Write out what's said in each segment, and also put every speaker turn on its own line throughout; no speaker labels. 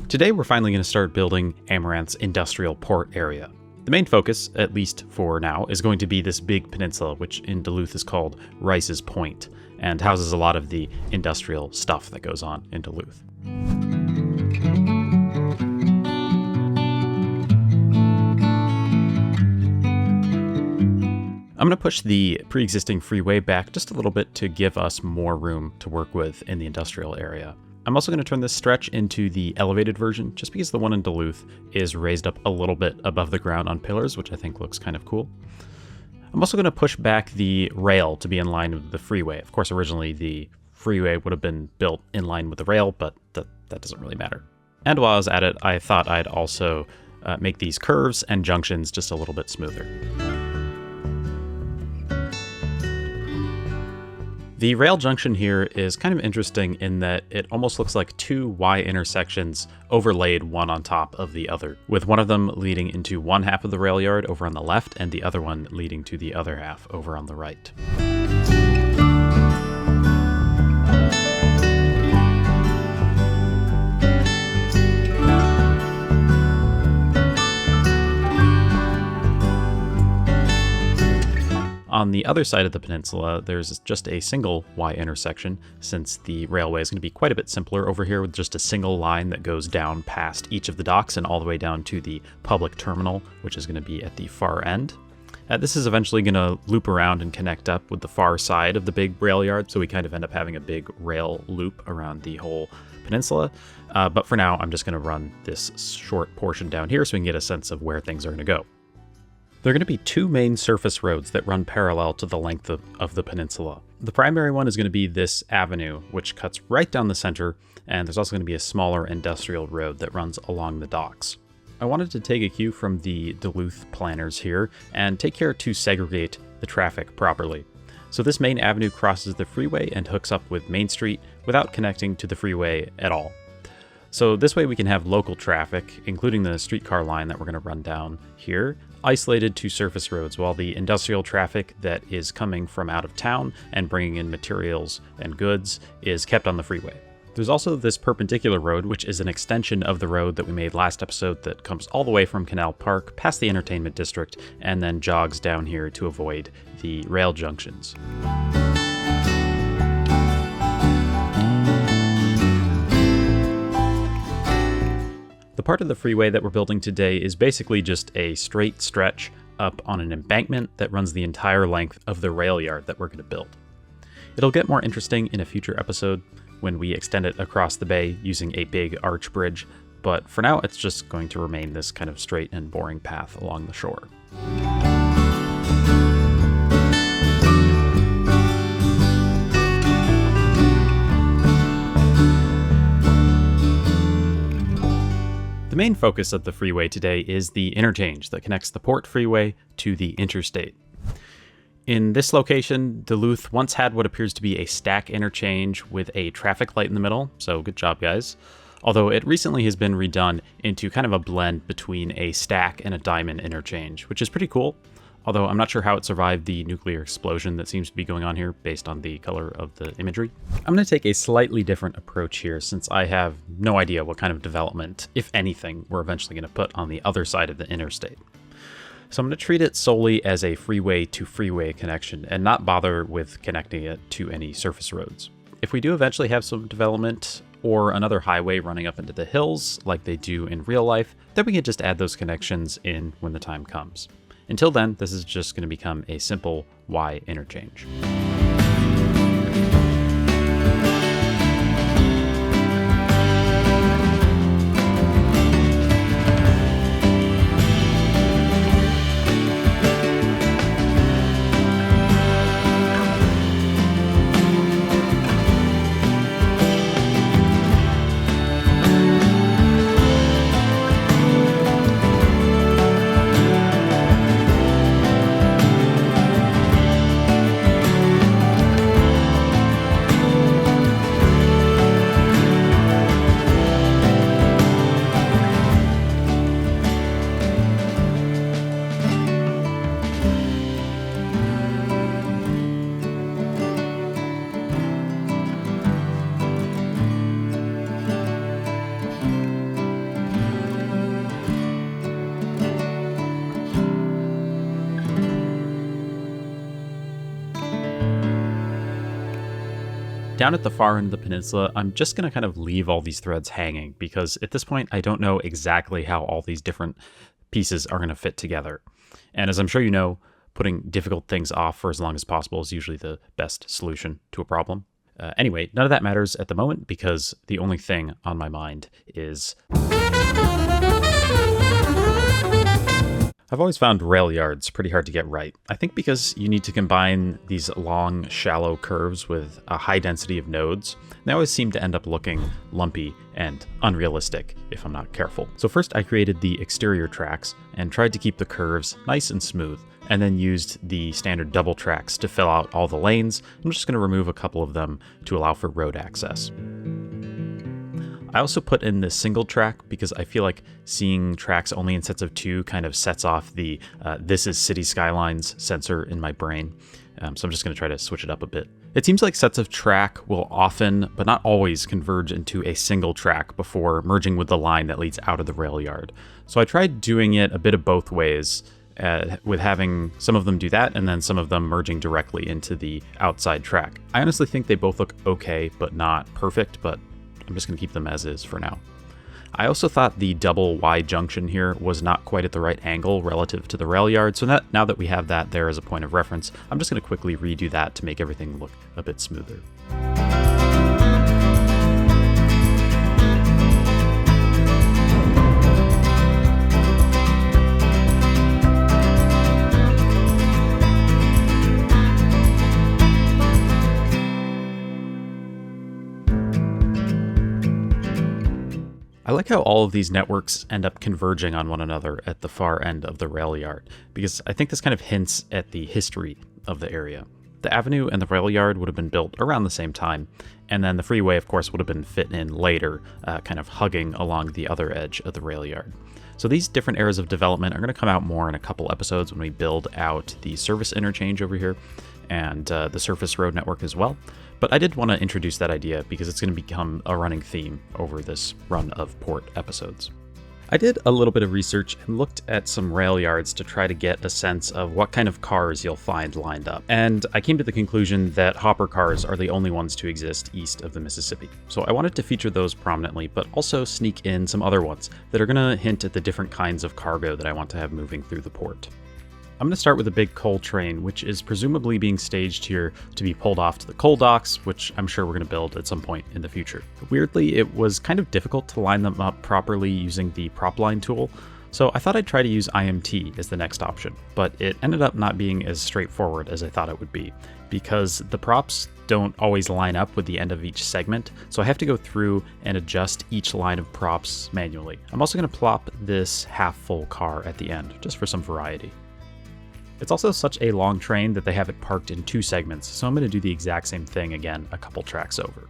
Today we're finally going to start building Amaranth's industrial port area. The main focus, at least for now, is going to be this big peninsula, which in Duluth is called Rice's Point, and houses a lot of the industrial stuff that goes on in Duluth. I'm going to push the pre-existing freeway back just a little bit to give us more room to work with in the industrial area. I'm also going to turn this stretch into the elevated version, just because the one in Duluth is raised up a little bit above the ground on pillars, which I think looks kind of cool. I'm also going to push back the rail to be in line with the freeway. Of course, originally the freeway would have been built in line with the rail, but that doesn't really matter. And while I was at it, I thought I'd also make these curves and junctions just a little bit smoother. The rail junction here is kind of interesting in that it almost looks like two Y intersections overlaid one on top of the other, with one of them leading into one half of the rail yard over on the left and the other one leading to the other half over on the right. On the other side of the peninsula, there's just a single Y intersection, since the railway is going to be quite a bit simpler over here with just a single line that goes down past each of the docks and all the way down to the public terminal, which is going to be at the far end. This is eventually going to loop around and connect up with the far side of the big rail yard, so we kind of end up having a big rail loop around the whole peninsula. But for now, I'm just going to run this short portion down here so we can get a sense of where things are going to go. There are going to be two main surface roads that run parallel to the length of the peninsula. The primary one is going to be this avenue, which cuts right down the center, and there's also going to be a smaller industrial road that runs along the docks. I wanted to take a cue from the Duluth planners here and take care to segregate the traffic properly. So this main avenue crosses the freeway and hooks up with Main Street without connecting to the freeway at all. So this way we can have local traffic, including the streetcar line that we're going to run down here, isolated to surface roads, while the industrial traffic that is coming from out of town and bringing in materials and goods is kept on the freeway. There's also this perpendicular road, which is an extension of the road that we made last episode that comes all the way from Canal Park past the entertainment district and then jogs down here to avoid the rail junctions. The part of the freeway that we're building today is basically just a straight stretch up on an embankment that runs the entire length of the rail yard that we're going to build. It'll get more interesting in a future episode when we extend it across the bay using a big arch bridge, but for now it's just going to remain this kind of straight and boring path along the shore. The main focus of the freeway today is the interchange that connects the port freeway to the interstate. In this location, Duluth once had what appears to be a stack interchange with a traffic light in the middle, so good job guys. Although it recently has been redone into kind of a blend between a stack and a diamond interchange, which is pretty cool. Although I'm not sure how it survived the nuclear explosion that seems to be going on here based on the color of the imagery. I'm going to take a slightly different approach here since I have no idea what kind of development, if anything, we're eventually going to put on the other side of the interstate. So I'm going to treat it solely as a freeway to freeway connection and not bother with connecting it to any surface roads. If we do eventually have some development or another highway running up into the hills like they do in real life, then we can just add those connections in when the time comes. Until then, this is just going to become a simple Y interchange. Down at the far end of the peninsula, I'm just going to kind of leave all these threads hanging because at this point, I don't know exactly how all these different pieces are going to fit together. And as I'm sure you know, putting difficult things off for as long as possible is usually the best solution to a problem. Anyway, none of that matters at the moment because the only thing on my mind is... I've always found rail yards pretty hard to get right. I think because you need to combine these long, shallow curves with a high density of nodes, they always seem to end up looking lumpy and unrealistic if I'm not careful. So first I created the exterior tracks and tried to keep the curves nice and smooth, and then used the standard double tracks to fill out all the lanes. I'm just going to remove a couple of them to allow for road access. I also put in this single track because I feel like seeing tracks only in sets of two kind of sets off the this is Cities Skylines sensor in my brain. So I'm just going to try to switch it up a bit. It seems like sets of track will often, but not always, converge into a single track before merging with the line that leads out of the rail yard. So I tried doing it a bit of both ways, with having some of them do that and then some of them merging directly into the outside track. I honestly think they both look okay, but not perfect, but I'm just going to keep them as is for now. I also thought the double Y junction here was not quite at the right angle relative to the rail yard, so now that we have that there as a point of reference, I'm just going to quickly redo that to make everything look a bit smoother. I like how all of these networks end up converging on one another at the far end of the rail yard, because I think this kind of hints at the history of the area. The avenue and the rail yard would have been built around the same time, and then the freeway, of course, would have been fit in later, kind of hugging along the other edge of the rail yard. So these different eras of development are going to come out more in a couple episodes when we build out the service interchange over here and the surface road network as well. But I did want to introduce that idea because it's going to become a running theme over this run of port episodes. I did a little bit of research and looked at some rail yards to try to get a sense of what kind of cars you'll find lined up. And I came to the conclusion that hopper cars are the only ones to exist east of the Mississippi. So I wanted to feature those prominently, but also sneak in some other ones that are going to hint at the different kinds of cargo that I want to have moving through the port. I'm going to start with a big coal train, which is presumably being staged here to be pulled off to the coal docks, which I'm sure we're going to build at some point in the future. Weirdly, it was kind of difficult to line them up properly using the prop line tool, so I thought I'd try to use IMT as the next option, but it ended up not being as straightforward as I thought it would be, because the props don't always line up with the end of each segment, so I have to go through and adjust each line of props manually. I'm also going to plop this half-full car at the end, just for some variety. It's also such a long train that they have it parked in two segments, so I'm going to do the exact same thing again a couple tracks over.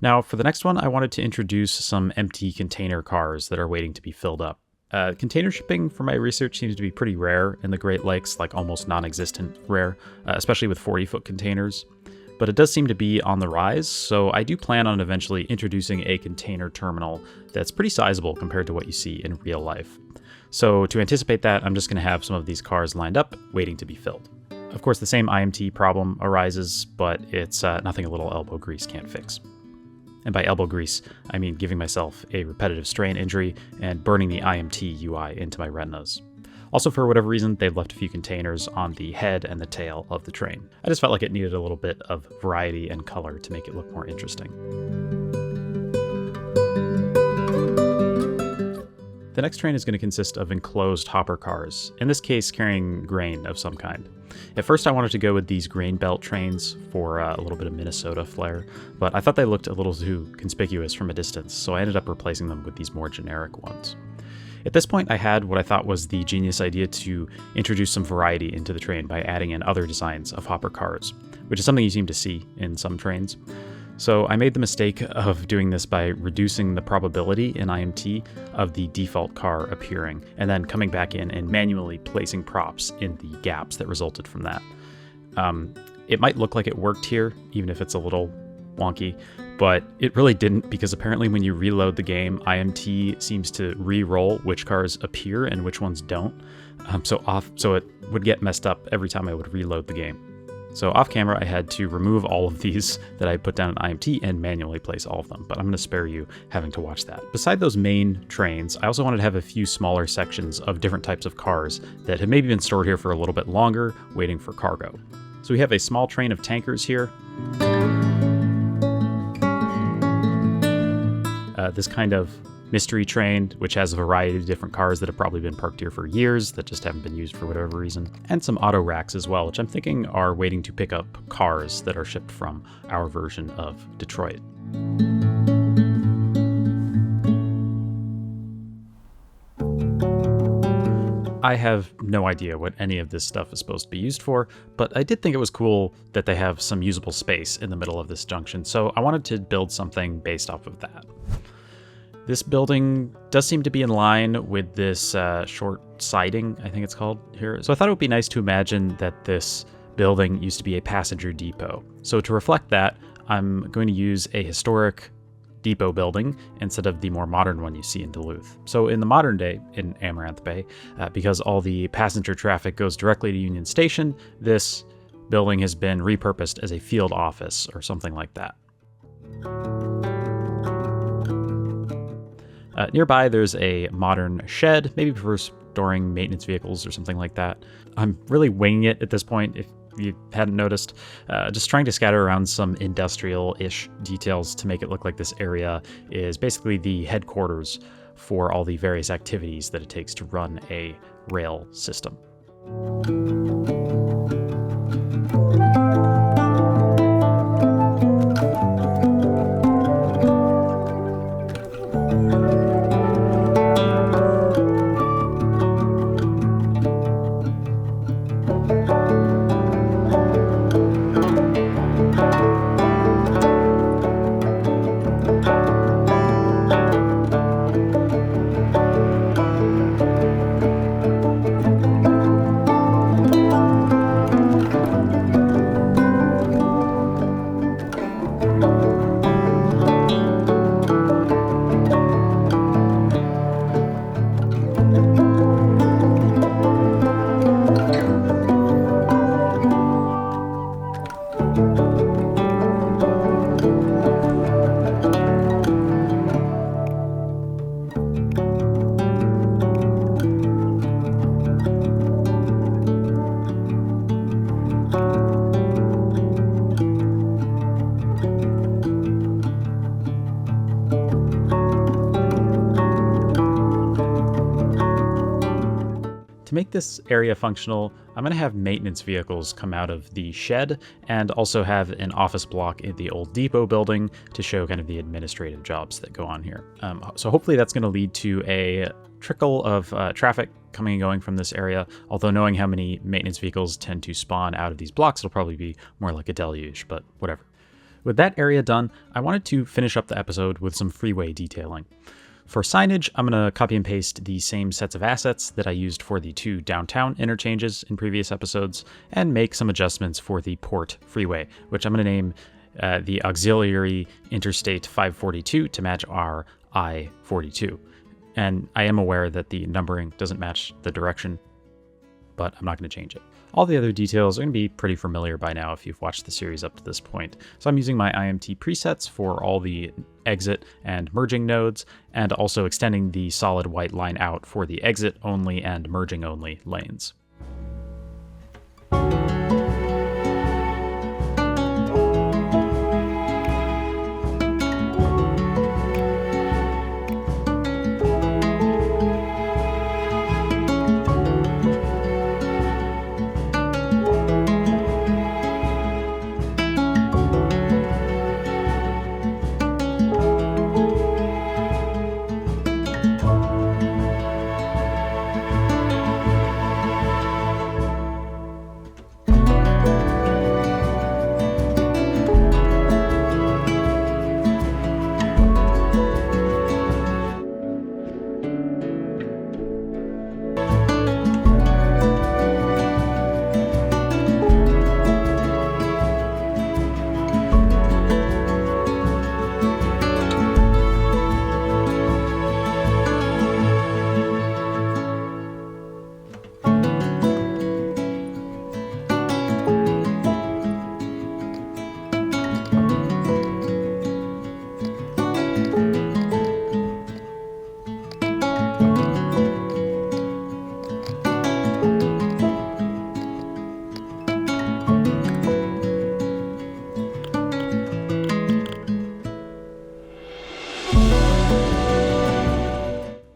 Now, for the next one, I wanted to introduce some empty container cars that are waiting to be filled up. Container shipping, for my research, seems to be pretty rare in the Great Lakes, like almost non-existent rare, especially with 40-foot containers. But it does seem to be on the rise, so I do plan on eventually introducing a container terminal that's pretty sizable compared to what you see in real life. So to anticipate that, I'm just going to have some of these cars lined up, waiting to be filled. Of course, the same IMT problem arises, but it's nothing a little elbow grease can't fix. And by elbow grease, I mean giving myself a repetitive strain injury and burning the IMT UI into my retinas. Also, for whatever reason, they've left a few containers on the head and the tail of the train. I just felt like it needed a little bit of variety and color to make it look more interesting. The next train is going to consist of enclosed hopper cars, in this case carrying grain of some kind. At first I wanted to go with these grain belt trains for a little bit of Minnesota flair, but I thought they looked a little too conspicuous from a distance, so I ended up replacing them with these more generic ones. At this point, I had what I thought was the genius idea to introduce some variety into the train by adding in other designs of hopper cars, which is something you seem to see in some trains. So I made the mistake of doing this by reducing the probability in IMT of the default car appearing, and then coming back in and manually placing props in the gaps that resulted from that. It might look like it worked here, even if it's a little wonky, but it really didn't, because apparently when you reload the game, IMT seems to re-roll which cars appear and which ones don't. So it would get messed up every time I would reload the game. So off camera, I had to remove all of these that I put down in IMT and manually place all of them, but I'm going to spare you having to watch that. Beside those main trains, I also wanted to have a few smaller sections of different types of cars that had maybe been stored here for a little bit longer, waiting for cargo. So we have a small train of tankers here. This kind of mystery train, which has a variety of different cars that have probably been parked here for years that just haven't been used for whatever reason. And some auto racks as well, which I'm thinking are waiting to pick up cars that are shipped from our version of Detroit. I have no idea what any of this stuff is supposed to be used for, but I did think it was cool that they have some usable space in the middle of this junction, so I wanted to build something based off of that. This building does seem to be in line with this short siding, I think it's called here. So I thought it would be nice to imagine that this building used to be a passenger depot. So to reflect that, I'm going to use a historic depot building instead of the more modern one you see in Duluth. So in the modern day in Amaranth Bay, because all the passenger traffic goes directly to Union Station, this building has been repurposed as a field office or something like that. Nearby, there's a modern shed, maybe for storing maintenance vehicles or something like that. I'm really winging it at this point, if you hadn't noticed, just trying to scatter around some industrial-ish details to make it look like this area is basically the headquarters for all the various activities that it takes to run a rail system. To make this area functional, I'm going to have maintenance vehicles come out of the shed and also have an office block in the old depot building to show kind of the administrative jobs that go on here. So hopefully that's going to lead to a trickle of traffic coming and going from this area, although knowing how many maintenance vehicles tend to spawn out of these blocks, it'll probably be more like a deluge, but whatever. With that area done, I wanted to finish up the episode with some freeway detailing. For signage, I'm going to copy and paste the same sets of assets that I used for the 2 downtown interchanges in previous episodes, and make some adjustments for the Port Freeway, which I'm going to name the Auxiliary Interstate 542 to match our I-42. And I am aware that the numbering doesn't match the direction, but I'm not going to change it. All the other details are going to be pretty familiar by now if you've watched the series up to this point. So I'm using my IMT presets for all the exit and merging nodes, and also extending the solid white line out for the exit only and merging only lanes.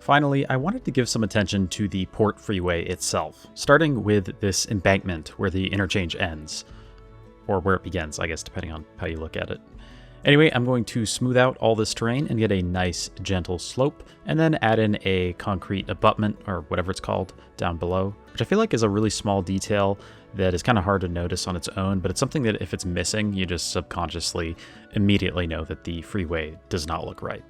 Finally, I wanted to give some attention to the port freeway itself, starting with this embankment where the interchange ends. Or where it begins, I guess, depending on how you look at it. Anyway, I'm going to smooth out all this terrain and get a nice gentle slope, and then add in a concrete abutment, or whatever it's called, down below, which I feel like is a really small detail that is kind of hard to notice on its own, but it's something that if it's missing, you just subconsciously immediately know that the freeway does not look right.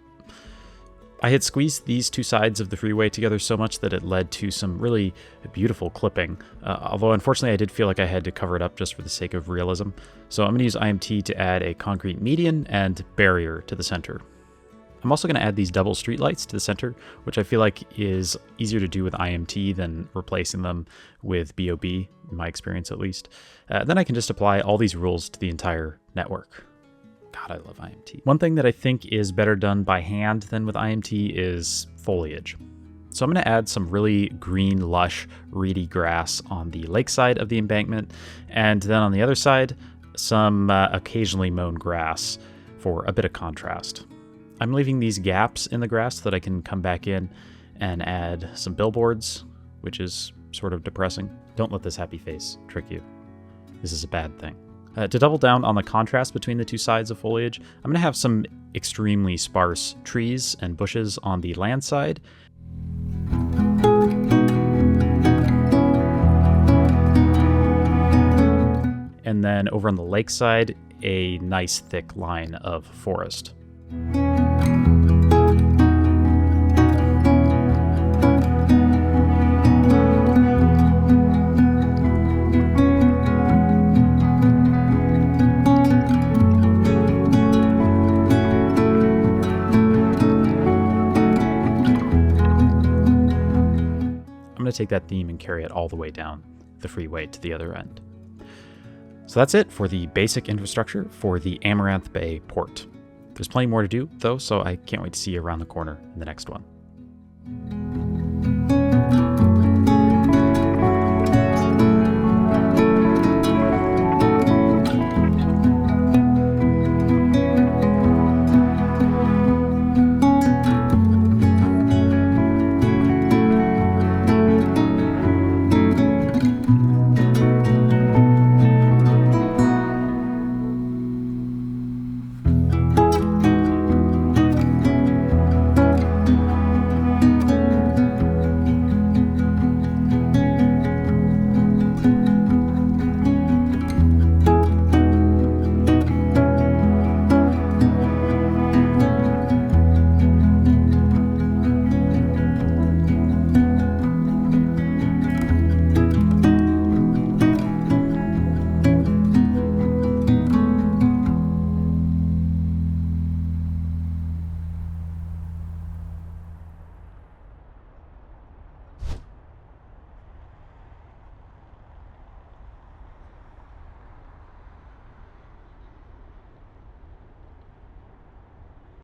I had squeezed these two sides of the freeway together so much that it led to some really beautiful clipping, although unfortunately I did feel like I had to cover it up just for the sake of realism. So I'm going to use IMT to add a concrete median and barrier to the center. I'm also going to add these double streetlights to the center, which I feel like is easier to do with IMT than replacing them with BOB, in my experience at least. Then I can just apply all these rules to the entire network. God, I love IMT. One thing that I think is better done by hand than with IMT is foliage. So I'm going to add some really green, lush, reedy grass on the lakeside of the embankment, and then on the other side, some occasionally mown grass for a bit of contrast. I'm leaving these gaps in the grass so that I can come back in and add some billboards, which is sort of depressing. Don't let this happy face trick you. This is a bad thing. To double down on the contrast between the two sides of foliage, I'm going to have some extremely sparse trees and bushes on the land side. And then over on the lake side, a nice thick line of forest. To take that theme and carry it all the way down the freeway to the other end. So that's it for the basic infrastructure for the Amaranth Bay port. There's plenty more to do though, so I can't wait to see you around the corner in the next one.